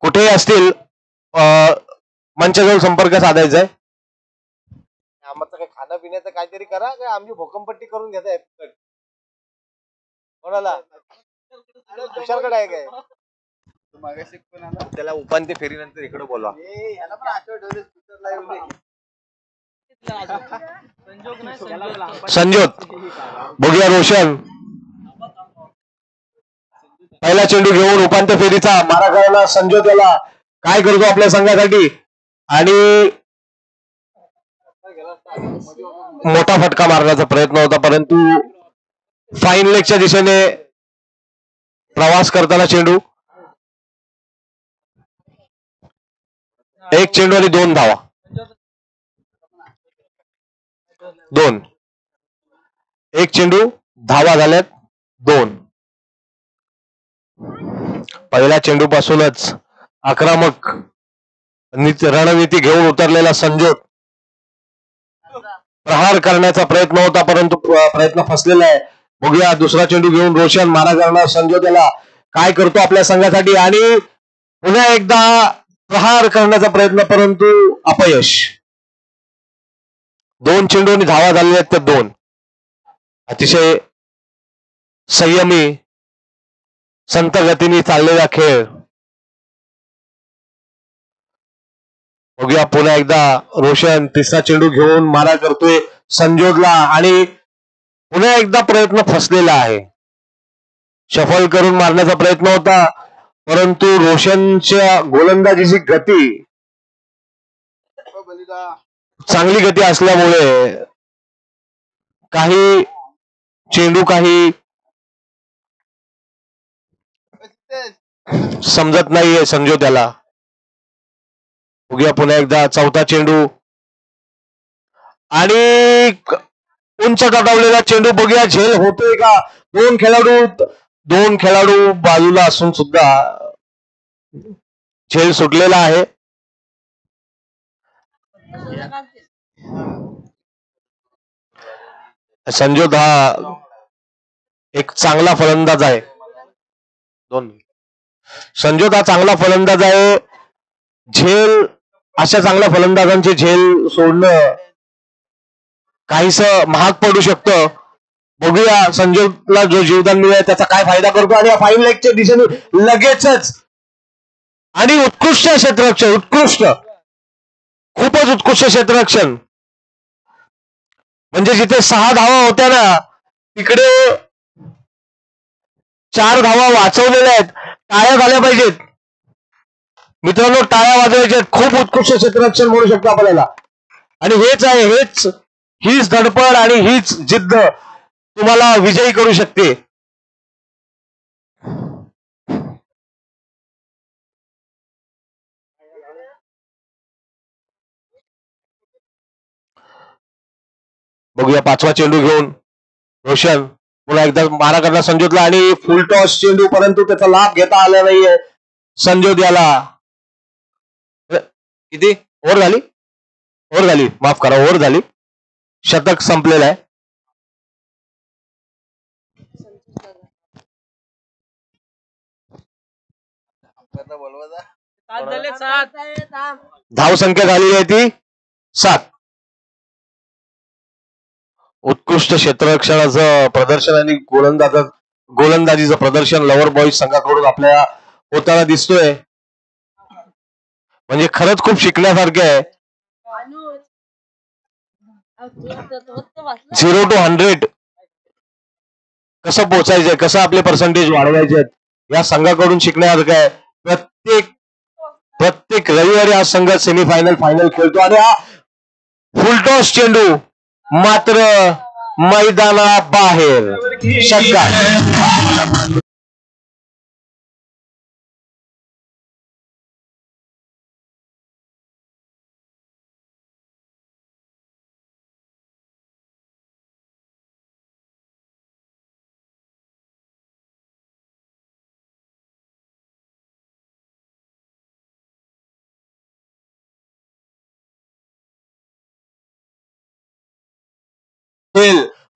कुठेही असतील मंचाजवळ संपर्क साधायचा आहे. आम्हाला काही खाणं पिण्याचं काहीतरी करा, काय आमची भोकमपट्टी करून घेताय कोणाला हुशारकडे आहे काय? त्याला उपांत्य फेरीनंतर इकडे बोलवा. संजोत बघूया. रोशन पहिला चेंडू घेऊन उपांत्य फेरीचा मारा करायला संजोत याला काय करतो आपल्या संघासाठी आणि मोठा फटका मारण्याचा प्रयत्न होता, परंतु फाईन लेगच्या दिशेने प्रवास करताना चेंडू. एक चेंडू आणि 2 धावा. 2 एक चेंडू धावा झाल्यात 2. पहिल्या चेंडू पासूनच आक्रमक रणनीती घेऊन उतरलेला संजोत प्रहार करण्याचा प्रयत्न होता, परंतु प्रयत्न फसलेला आहे. बघूया दुसरा चेंडू घेऊन रोशन मारा करणार संजोत याला काय करतो आपल्या संघासाठी आणि पुन्हा एकदा प्रहार करण्याचा प्रयत्न, परंतु अपयश. 2 चेंडूंनी धावा झालेल्या आहेत त्या 2. अतिशय संयमी संत गतीने चाललेला खेळ. बघूया पुन्हा एकदा रोशन तिसरा चेंडू घेऊन मारा करतोय संजोतला आणि पुन्हा एकदा प्रयत्न फसलेला आहे. शफल करून मारण्याचा प्रयत्न होता, परंतु रोशनच्या गोलंदाजीची गती चांगली गती असल्यामुळे काही चेंडू काही समजत नाहीये संजोत याला. बघूया पुन्हा एकदा चौथा चेंडू आणि उंच टटावलेला चेंडू. बघूया झेल होतोय का. 2 खेळाडू बाजूला असून सुद्धा झेल सुटलेला आहे. संजोत हा एक चांगला फलंदाज आहे. संजोत हा चांगला फलंदाज आहे. झेल अशा चांगल्या फलंदाजांचे झेल सोडणं काहीस महाग पडू शकतं. बघूया संजोतला जो जीवदान मिळेल त्याचा काय फायदा करतो आणि या फाईन लेगच्या दिशेने लगेचच आणि उत्कृष्ट क्षेत्ररक्षण. उत्कृष्ट खूपच उत्कृष्ट क्षेत्ररक्षण. म्हणजे जिथे 6 धावा होत्या ना तिकडे 4 धावा वाचवलेल्या आहेत. टाळ्या झाल्या पाहिजेत मित्रांनो, टाळ्या वाजवायच्या. खूप उत्कृष्ट क्षेत्ररक्षण म्हणू शकतो आपल्याला. आणि हेच आहे, हीच धडपड आणि हीच जिद्द तुम्हाला विजयी करू शकते. बघूया पाचवा चेंडू घेऊन रोशन पुन्हा एकदा मारा करणार संजोतला आणि फुल टॉस चेंडू, परंतु त्याचा लाभ घेता आला नाहीये संजोत याला. किती ओव्हर झाली? ओव्हर झाली, माफ करा, ओव्हर झाली. शतक संपलेलं आहे. धावसंख्या झालेली आहे ती 7. उत्कृष्ट क्षेत्ररक्षणाचं प्रदर्शन आणि गोलंदाजीचं प्रदर्शन लवर बॉईज संघाकडून आपल्याला होताना दिसतोय. म्हणजे खरंच खूप शिकण्यासारखे आहे. 0 to 100 कसं पोचायचंय, कसं आपले पर्सेंटेज वाढवायचे या संघाकडून शिकण्यासारखं आहे. प्रत्येक रविवारी हा संघ सेमीफायनल फायनल खेळतो आणि हा फुलटॉस चेंडू मात्र मैदानाबाहेर. षटकार.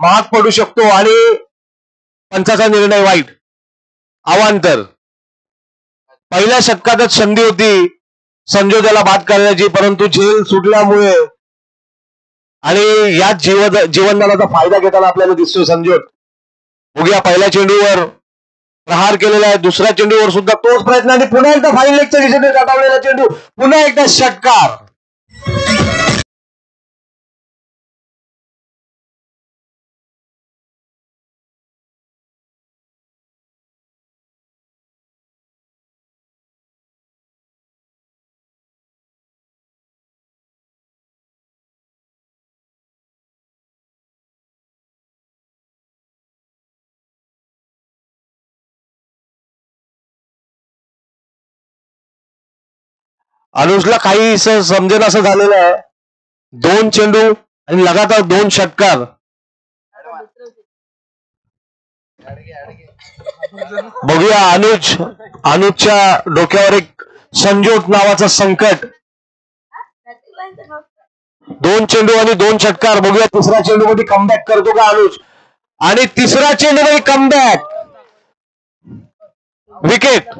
महाग पडू शकतो आणि पंचाचा निर्णय वाईट. अवांतर पहिल्या षटकातच संधी होती संजोजाला बाद करण्याची, परंतु झेल सुटल्यामुळे आणि या जीवनदानाचा फायदा घेताना आपल्याला दिसतोय संजोत. बघूया पहिल्या चेंडूवर प्रहार केलेला आहे, दुसऱ्या चेंडूवर सुद्धा तोच प्रयत्न आणि पुन्हा एकदा फाईन लेगच्या दिशेने काटावलेला चेंडू, पुन्हा एकदा षटकार. अनुजला काही समजेन असं झालेलं आहे. 2 चेंडू आणि लगातार 2 षटकार. बघूया अनुजच्या डोक्यावर एक संजोत नावाचं संकट. 2 चेंडू आणि 2 षटकार. बघूया तिसऱ्या चेंडू मध्ये कमबॅक करतो का अनुज, आणि तिसरा चेंडू मध्ये कमबॅक, विकेट.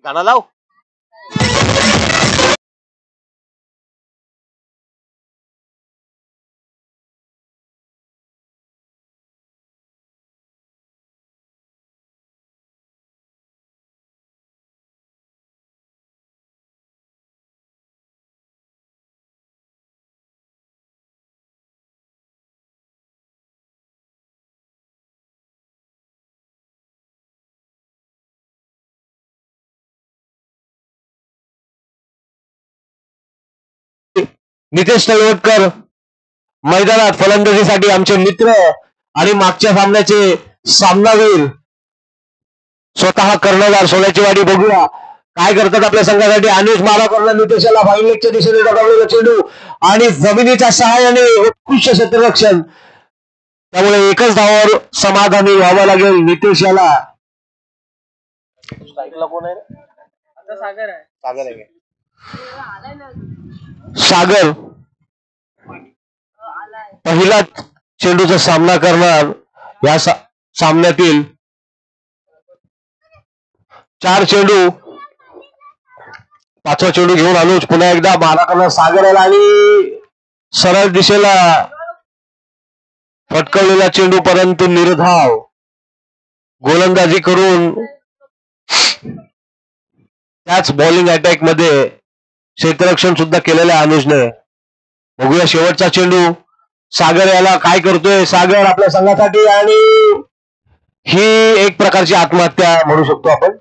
गाणं लाव. नितेश तळवटकर मैदानात फलंदाजीसाठी, आमचे मित्र आणि मागच्या सामन्याचे सामनावीर स्वतः कर्णधार सोन्याची वाडी. बघूया काय करतात आपल्या संघासाठी. अनुज मारा करणं, नितेशाला फाईन लेगच्या दिशेने दबावलेला चेंडू आणि जमिनीच्या सहाय्याने उत्कृष्ट क्षेत्ररक्षण. त्यामुळे एकच धावावर समाधानी व्हावं लागेल नितेश याला. स्ट्राईकला कोण आहे रे? आता सागर आहे. सागर आहे. सागर पहिला चेंडूचा सामना करणार या सामन्यातील. 4 चेंडू, 5वा चेंडू घेऊन अनुज पुन्हा एकदा मारा करणार सागर याला आणि सरळ दिशेला फटकवलेला चेंडू, परंतु निर्धाव गोलंदाजी करून त्याच बॉलिंग अटॅक मध्ये क्षेत्ररक्षण सुद्धा केलेलं आहे अनुजने. बघूया शेवटचा चेंडू सागर याला काय करतोय सागर आपल्या संघासाठी, आणि ही एक प्रकारची आत्महत्या म्हणू शकतो आपण.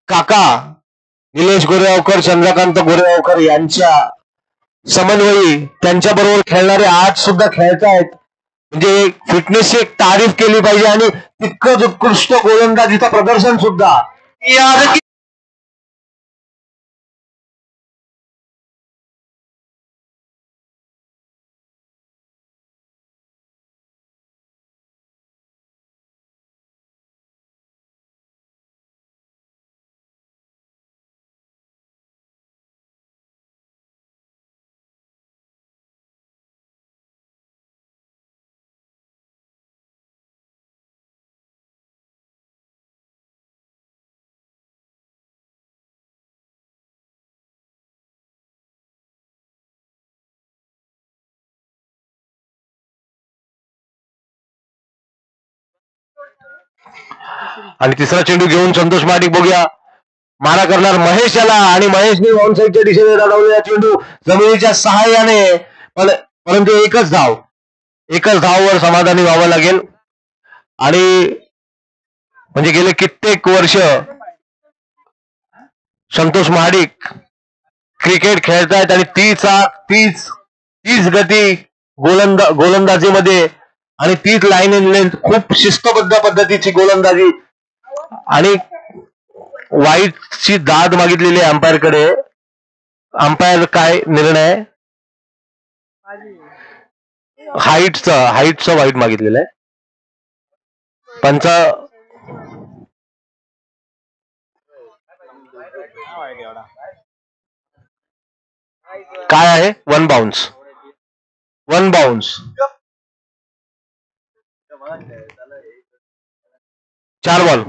काका निलेश गोरेगावकर, चंद्रकांत गोरेगावकर यांच्या समन्वयी त्यांच्या बरोबर खेळणारे आज सुद्धा खेळतायत. म्हणजे फिटनेसची एक तारीफ केली पाहिजे, आणि तितकंच उत्कृष्ट गोलंदाजीचं प्रदर्शन सुद्धा. आणि तिसरा चेंडू घेऊन संतोष महाडिक बघूया मारा करणार महेश याला आणि महेशने ऑन साईडच्या दिशेने लढवलेला चेंडू जमिनीच्या सहाय्याने परंतु एकच धाववर समाधानी व्हावं लागेल. आणि म्हणजे गेले कित्येक वर्ष संतोष महाडिक क्रिकेट खेळतायत आणि तीच गती गोलंदाजीमध्ये आणि तीच लाईन इन लेंथ खूप शिस्तबद्ध पद्धतीची गोलंदाजी आणि वाईटची दाद मागितलेली आहे अंपायरकडे. अंपायर काय निर्णय हाईटचं वाईट मागितलेलं आहे. पंच काय आहे वन बाउन्स 4 बॉल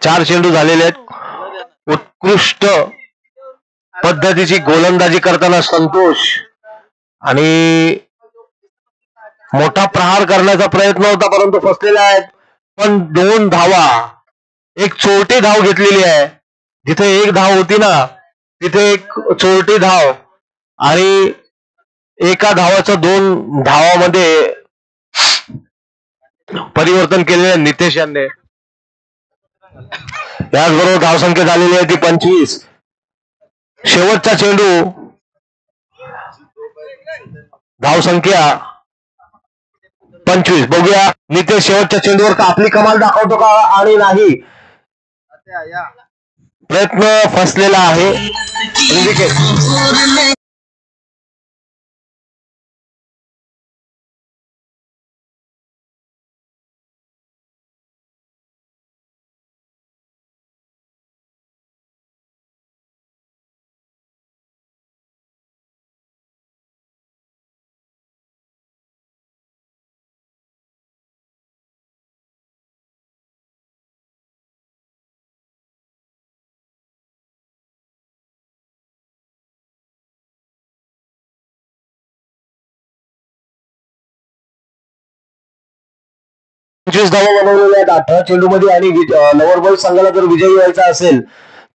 4 चेंडू झालेले आहेत. उत्कृष्ट पद्धतीची गोलंदाजी करताना संतोष आणि मोठा प्रहार करण्याचा प्रयत्न होता परंतु फसलेला आहेत. पण 2 धावा एक चोरटी धाव घेतलेली आहे. जिथे एक धाव होती ना तिथे एक चोरटी धाव आणि एका धावाचं 2 धावामध्ये परिवर्तन केलेलं नितेश यांनी. याचबरोबर धावसंख्या झालेली आहे ती 25. शेवटचा चेंडू धावसंख्या 25. बघूया नितेश शेवटच्या चेंडूवर का आपली कमाल दाखवतो का आणि नाही. प्रयत्न फसलेला आहे. धावा बनवलेल्या आहेत 18 चेंडू मध्ये आणि लवर बॉईज संघाला जर विजयी व्हायचा असेल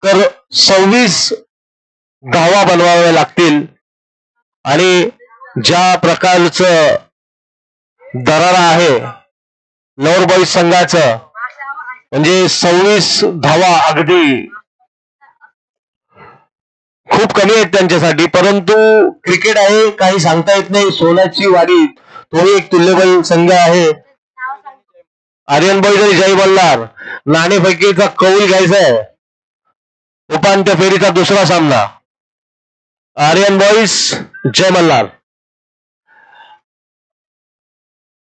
तर 26 धावा बनवाव्या लागतील. आणि ज्या प्रकारचं दरारा आहे लवर बॉईज संघाचं म्हणजे 26 धावा अगदी खूप कमी आहेत त्यांच्यासाठी. परंतु क्रिकेट आहे काही सांगता येत नाही. सोन्याची वाडी तोही एक तुल्यबळ संघ आहे. आर्यन बॉईज आणि जय मल्हार नाणेफेकीचा कौल घ्यायचा आहे. उपांत्य फेरीचा दुसरा सामना आर्यन बॉईज जय मल्हार.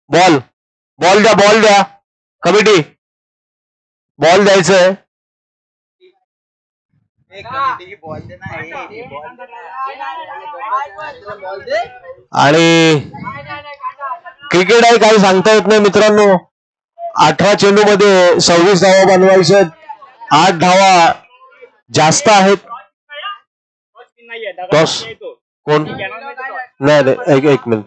बॉल द्या कमिटी बॉल द्यायचंय. आणि क्रिकेट आहे काही सांगता येत नाही मित्रांनो. 18 चेंडू मध्ये 26 धावा बनवायचे. 8 धावा जास्त आहेत. कोण नाही एक मिनिट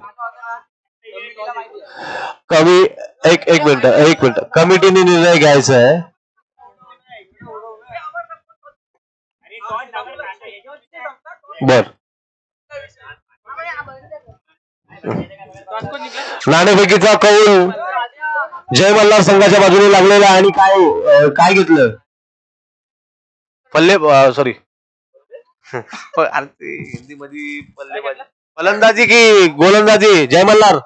एक मिनिट कमिटीने निर्णय घ्यायचा आहे. बर नाणेफेकीचा कौल जय मल्हार संघाच्या बाजूने लागलेला आणि काय घेतलं पल्ले सॉरी हिंदी मध्ये पल्लेबाजी फलंदाजी की गोलंदाजी जय मल्हार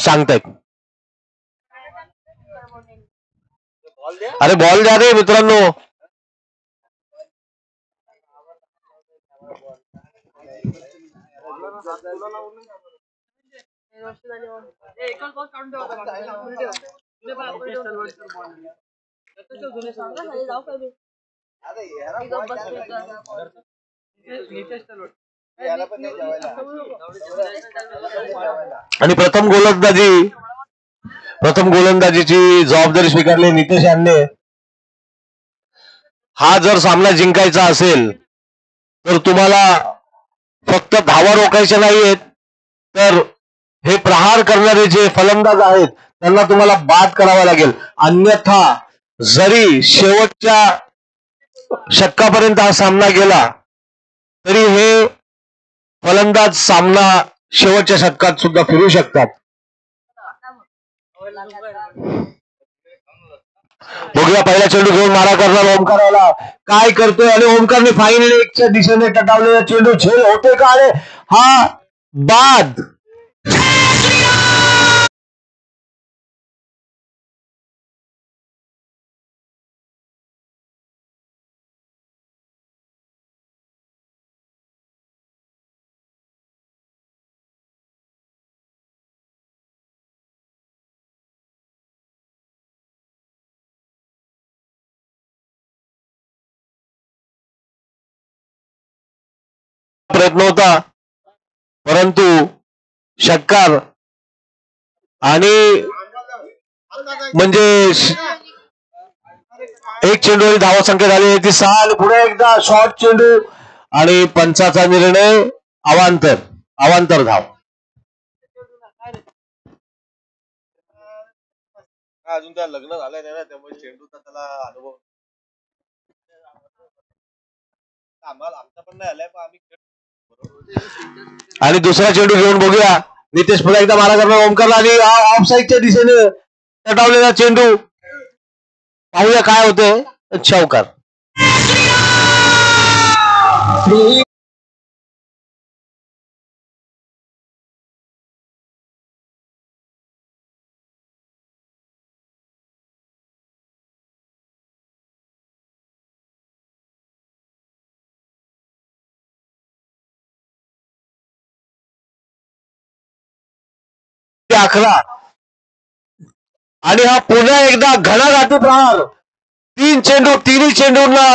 सांगतायत. अरे बॉल द्या रे मित्रांनो. आणि प्रथम गोलंदाजीची जबाबदारी स्वीकारली नितेश यांनी. हा जर सामना जिंकायचा असेल तर तुम्हाला फक्त धावा रोखायच्या नाहीयेत तर हे प्रहार करणारे जे फलंदाज आहेत त्यांना तुम्हाला बाद करावा लागेल. अन्यथा जरी शेवटच्या षटकापर्यंत हा सामना गेला तरी हे फलंदाज सामना शेवटच्या षटकात सुद्धा फिरू शकतात. बघूया पहिला चेंडू घेऊन मारा करणार ओमकाराला काय करतोय आणि ओमकारने फाईन एकच्या दिशेने टटावलेला चेंडू झेल होते का आणि हा बाद. प्रयत्न होता परंतु षटकार आणि म्हणजे एक चेंडू आणि धावा संख्या झाली ती 6 आणि पुढे एकदा शॉर्ट चेंडू आणि पंचाचा निर्णय अवांतर धाव. अजून त्या लग्न झालंय नाही ना त्यामुळे चेंडूचा त्याला अनुभव आमचा पण नाही आलाय पण आम्ही आणि दुसरा चेंडू घेऊन बघूया नितेश पुन्हा एकदा मारा करणार ओमकारला आणि ऑफ साईडच्या दिशेने तटावलेला चेंडू पाहूया काय होते. चौकार. अकरा आणि हा पुन्हा एकदा घणाघाती प्रहार. तिन्ही चेंडूंना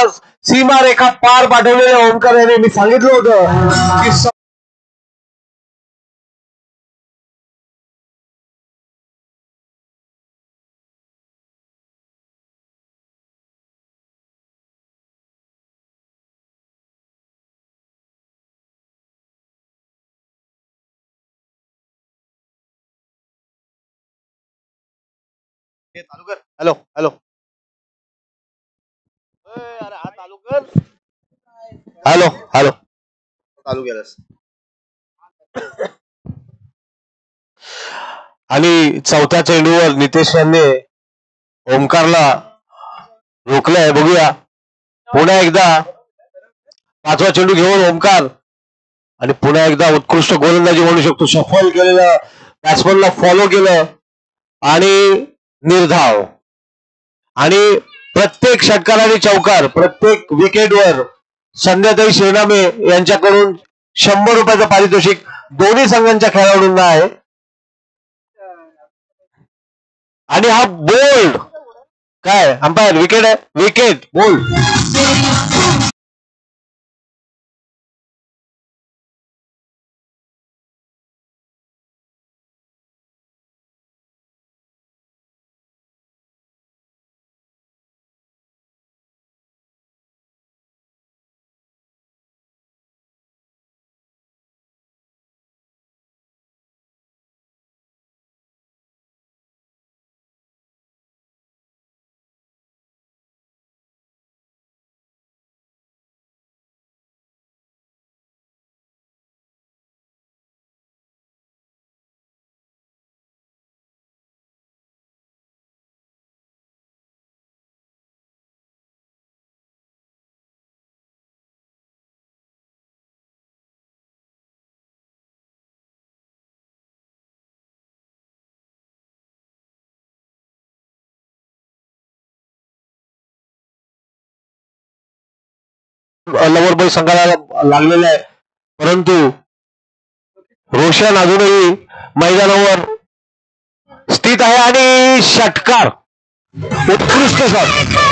सीमारेखा पार पाठवलेल्या ओमकार याने मी सांगितलं होतं की चालू कर. हॅलो हॅलो अरे हा चालू कर. हॅलो हॅलो चालू केलंस. आणि चौथ्या चेंडूवर नितेश यांनी ओमकारला रोखलंय. बघूया पुन्हा एकदा पाचवा चेंडू घेऊन ओमकार आणि पुन्हा एकदा उत्कृष्ट गोलंदाजी म्हणू शकतो. सफल केलेलं बॅट्समनला फॉलो केलं आणि निर्धाव. आणि प्रत्येक षटकार आणि चौकार प्रत्येक विकेटवर संध्याताई शिरनामे यांच्याकडून 100 रुपयाचं पारितोषिक दोन्ही संघांच्या खेळाडूंना आहे. आणि हा बोल्ड काय अंपायर विकेट आहे. Wicket bowled. लवरबाई संघाला लागलेला आहे परंतु रोशन अजूनही मैदानावर स्थित आहे आणि षटकार उत्कृष्ट शॉट.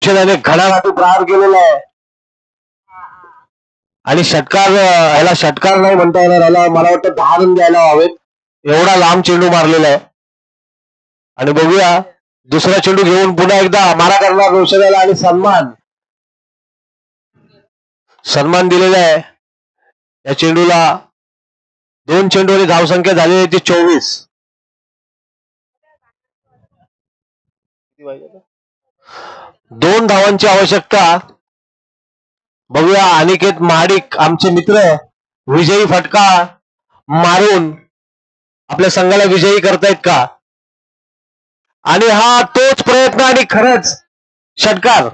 त्याने घणाघाती प्रहार केलेला आहे आणि षटकार ह्याला षटकार नाही म्हणता येणार, याला मला वाटतं 10 रन द्यायला हवेत, एवढा लांब चेंडू मारलेला आहे. आणि बघूया दुसरा चेंडू घेऊन पुन्हा एकदा मारा करणार रोषदाला आणि सन्मान दिलेला आहे या चेंडूला. 2 चेंडूची धावसंख्या झालेली आहे ती 24. किती पाहिजे आता? 2 धावांची आवश्यकता. बघूया अनिकेत महाडिक आमचे मित्र विजयी फटका मारून आपल्या संघाला विजयी करतायत का. आणि हा तोच प्रयत्न आणि खरंच षटकार.